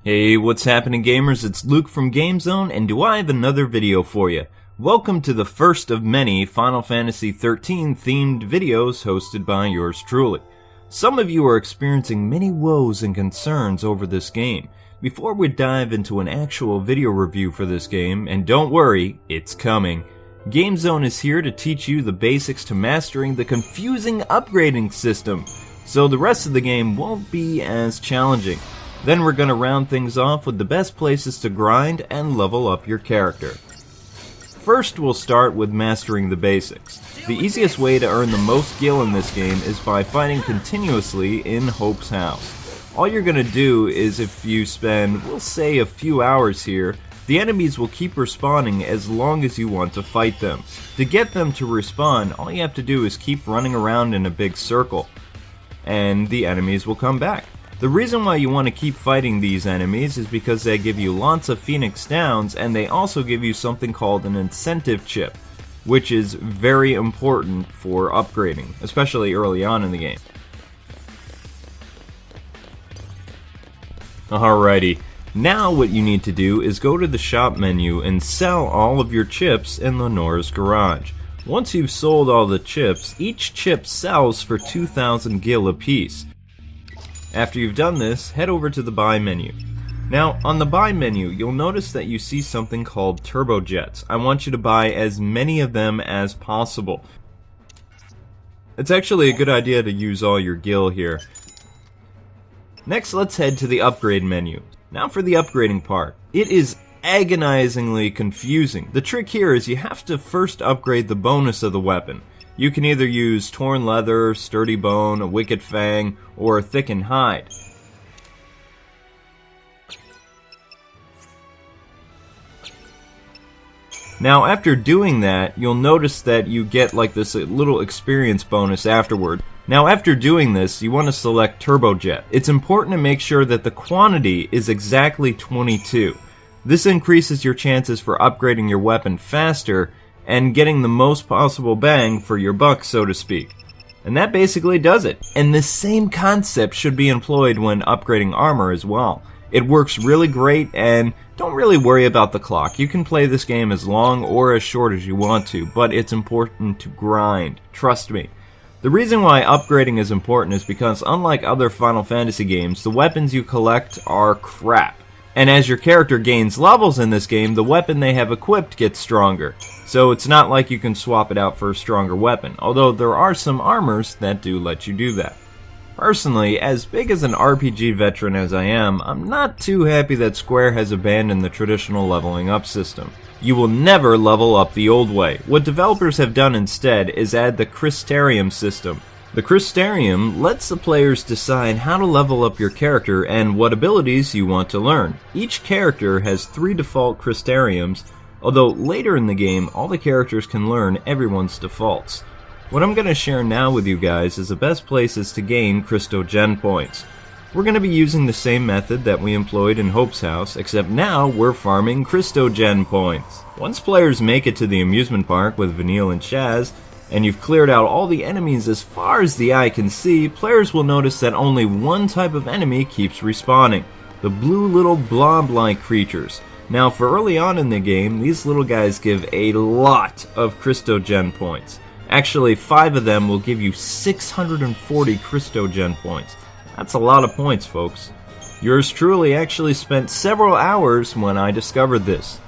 Hey, what's happening gamers? It's Luke from GameZone, and do I have another video for you. Welcome to the first of many Final Fantasy XIII themed videos hosted by yours truly. Some of you are experiencing many woes and concerns over this game. Before we dive into an actual video review for this game, and don't worry, it's coming, GameZone is here to teach you the basics to mastering the confusing upgrading system, so the rest of the game won't be as challenging. Then we're gonna round things off with the best places to grind and level up your character. First, we'll start with mastering the basics. The easiest way to earn the most gil in this game is by fighting continuously in Hope's house. All you're gonna do is, if you spend, we'll say, a few hours here, the enemies will keep respawning as long as you want to fight them. To get them to respawn, all you have to do is keep running around in a big circle, and the enemies will come back. The reason why you want to keep fighting these enemies is because they give you lots of Phoenix Downs, and they also give you something called an incentive chip, which is very important for upgrading, especially early on in the game. Alrighty, now what you need to do is go to the shop menu and sell all of your chips in Lenore's garage. Once you've sold all the chips, each chip sells for 2,000 gil apiece. After you've done this, head over to the buy menu. Now, on the buy menu, you'll notice that you see something called turbojets. I want you to buy as many of them as possible. It's actually a good idea to use all your gil here. Next, let's head to the upgrade menu. Now for the upgrading part. It is agonizingly confusing. The trick here is you have to first upgrade the bonus of the weapon. You can either use torn leather, sturdy bone, a wicked fang, or a thickened hide. Now after doing that, you'll notice that you get like this little experience bonus afterward. Now after doing this, you want to select Turbojet. It's important to make sure that the quantity is exactly 22. This increases your chances for upgrading your weapon faster and getting the most possible bang for your buck, so to speak. And that basically does it. And the same concept should be employed when upgrading armor as well. It works really great, and don't really worry about the clock. You can play this game as long or as short as you want to, but it's important to grind. Trust me. The reason why upgrading is important is because, unlike other Final Fantasy games, the weapons you collect are crap. And as your character gains levels in this game, the weapon they have equipped gets stronger. So it's not like you can swap it out for a stronger weapon, although there are some armors that do let you do that. Personally, as big as an RPG veteran as I am, I'm not too happy that Square has abandoned the traditional leveling up system. You will never level up the old way. What developers have done instead is add the Crystarium system. The Crystarium lets the players decide how to level up your character and what abilities you want to learn. Each character has 3 default Crystariums, although later in the game all the characters can learn everyone's defaults. What I'm going to share now with you guys is the best places to gain Christogen points. We're going to be using the same method that we employed in Hope's house, except now we're farming Christogen points. Once players make it to the amusement park with Vanille and Chaz, and you've cleared out all the enemies as far as the eye can see, players will notice that only one type of enemy keeps respawning: the blue little blob-like creatures. Now for early on in the game, these little guys give a lot of Christogen points. Actually, 5 of them will give you 640 Christogen points. That's a lot of points, folks. Yours truly actually spent several hours when I discovered this.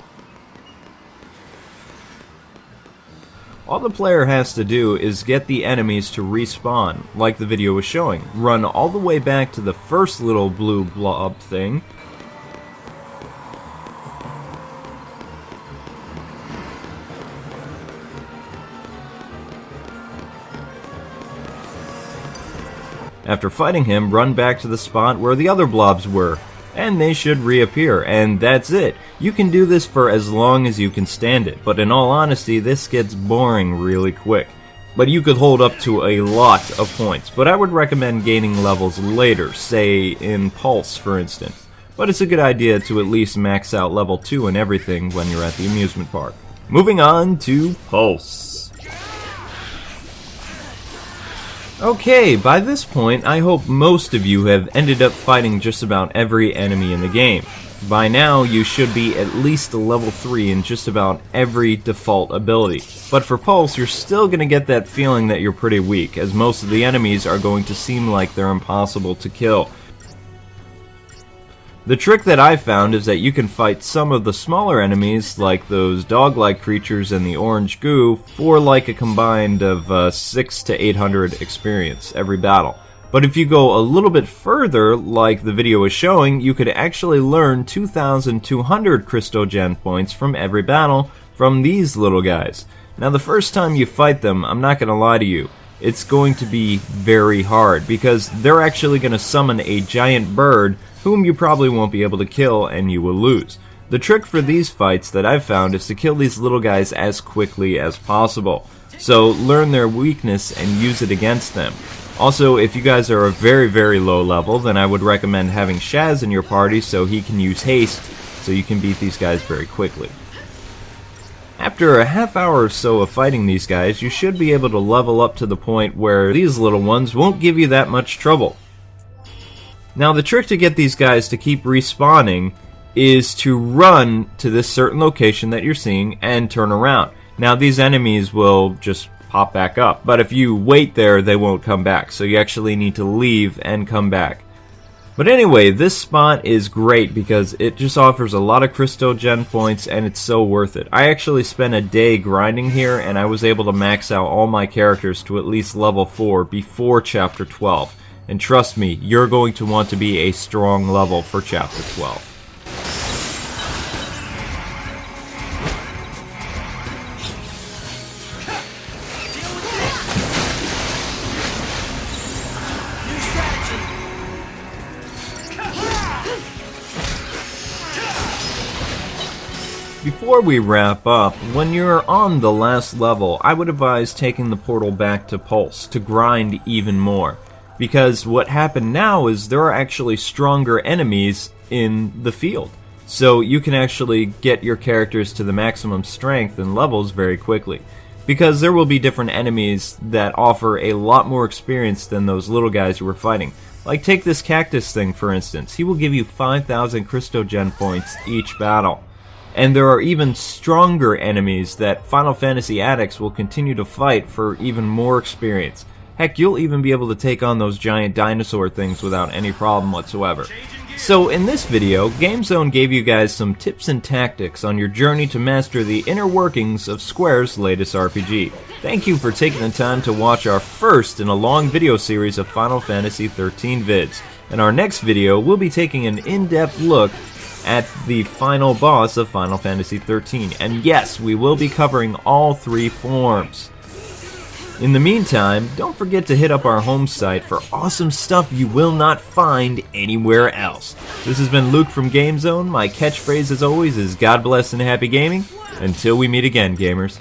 All the player has to do is get the enemies to respawn, like the video was showing. Run all the way back to the first little blue blob thing, after fighting him, run back to the spot where the other blobs were, and they should reappear, and that's it. You can do this for as long as you can stand it, but in all honesty, this gets boring really quick. But you could hold up to a lot of points, but I would recommend gaining levels later, say in Pulse for instance. But it's a good idea to at least max out level 2 and everything when you're at the amusement park. Moving on to Pulse. Okay, by this point, I hope most of you have ended up fighting just about every enemy in the game. By now, you should be at least a level 3 in just about every default ability. But for Pulse, you're still going to get that feeling that you're pretty weak, as most of the enemies are going to seem like they're impossible to kill. The trick that I found is that you can fight some of the smaller enemies, like those dog-like creatures and the orange goo, for like a combined of 600 to 800 experience every battle. But if you go a little bit further, like the video is showing, you could actually learn 2,200 Crystal Gen points from every battle from these little guys. Now the first time you fight them, I'm not going to lie to you, it's going to be very hard, because they're actually going to summon a giant bird whom you probably won't be able to kill and you will lose. The trick for these fights that I've found is to kill these little guys as quickly as possible. So learn their weakness and use it against them. Also, if you guys are a very low level, then I would recommend having Shaz in your party so he can use haste so you can beat these guys very quickly. After a half hour or so of fighting these guys, you should be able to level up to the point where these little ones won't give you that much trouble. Now the trick to get these guys to keep respawning is to run to this certain location that you're seeing and turn around. Now these enemies will just pop back up, but if you wait there they won't come back, so you actually need to leave and come back. But anyway, this spot is great because it just offers a lot of Crystal Gen points and it's so worth it. I actually spent a day grinding here and I was able to max out all my characters to at least level 4 before Chapter 12. And trust me, you're going to want to be a strong level for Chapter 12. Before we wrap up, when you're on the last level, I would advise taking the portal back to Pulse to grind even more. Because what happened now is there are actually stronger enemies in the field. So you can actually get your characters to the maximum strength and levels very quickly. Because there will be different enemies that offer a lot more experience than those little guys you were fighting. Like take this cactus thing for instance, he will give you 5,000 Crystal Gen points each battle. And there are even stronger enemies that Final Fantasy addicts will continue to fight for even more experience. Heck, you'll even be able to take on those giant dinosaur things without any problem whatsoever. So in this video, GameZone gave you guys some tips and tactics on your journey to master the inner workings of Square's latest RPG. Thank you for taking the time to watch our first in a long video series of Final Fantasy XIII vids. In our next video, we'll be taking an in-depth look at the final boss of Final Fantasy XIII. And yes, we will be covering all 3 forms. In the meantime, don't forget to hit up our home site for awesome stuff you will not find anywhere else. This has been Luke from GameZone. My catchphrase as always is God bless and happy gaming. Until we meet again, gamers.